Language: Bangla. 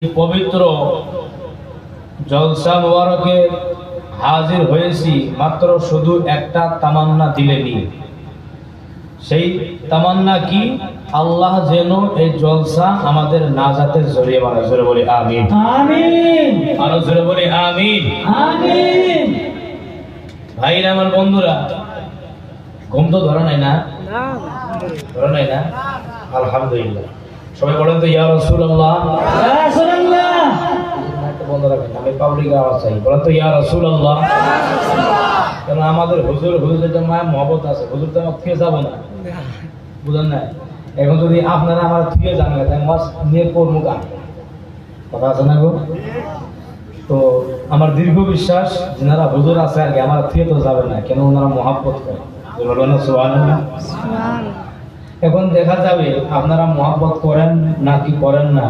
পবিত্র জলসা মুবারকে হাজির হয়েছি মাত্র শুধু একটা তামান্না দিলে নিয়ে। সেই তামান্না কি? আল্লাহ যেন এই জলসা আমাদের নাজাতের জড়িয়ে বানায়। জোরে বলি আমিন। আমিন। আরো জোরে বলি আমিন। আমিন। ভাইরা আমার বন্ধুরা, ঘুম তো ধরে নাই না? ধরে নাই না? আলহামদুলিল্লাহ। সবাই বলেন তো ইয়া রাসূলুল্লাহ। ইয়া রাসূলুল্লাহ। বন্ধ রাখেন, আমি পাবলিক আওয়াজ চাই। বলেন তো ইয়া রাসূলুল্লাহ। কারণ আমাদের হুজুরের মায়া মহব্বত আছে। হুজুর তো আমার থেকে যাবো না, বুঝলেন না? এখন যদি আপনারা আমার থেকে যান না, তাই মাস নিয়ে করবো গান, কথা আছে না গো? তো আমার দীর্ঘ বিশ্বাস যারা হুজুর আছে আর কি আমার থেকে তো যাবে না, কেন ওনারা মহব্বত করে। বলবেন না সুবহানাল্লাহ। এখন দেখা যাবে আপনারা মহব্বত করেন না কি করেন না,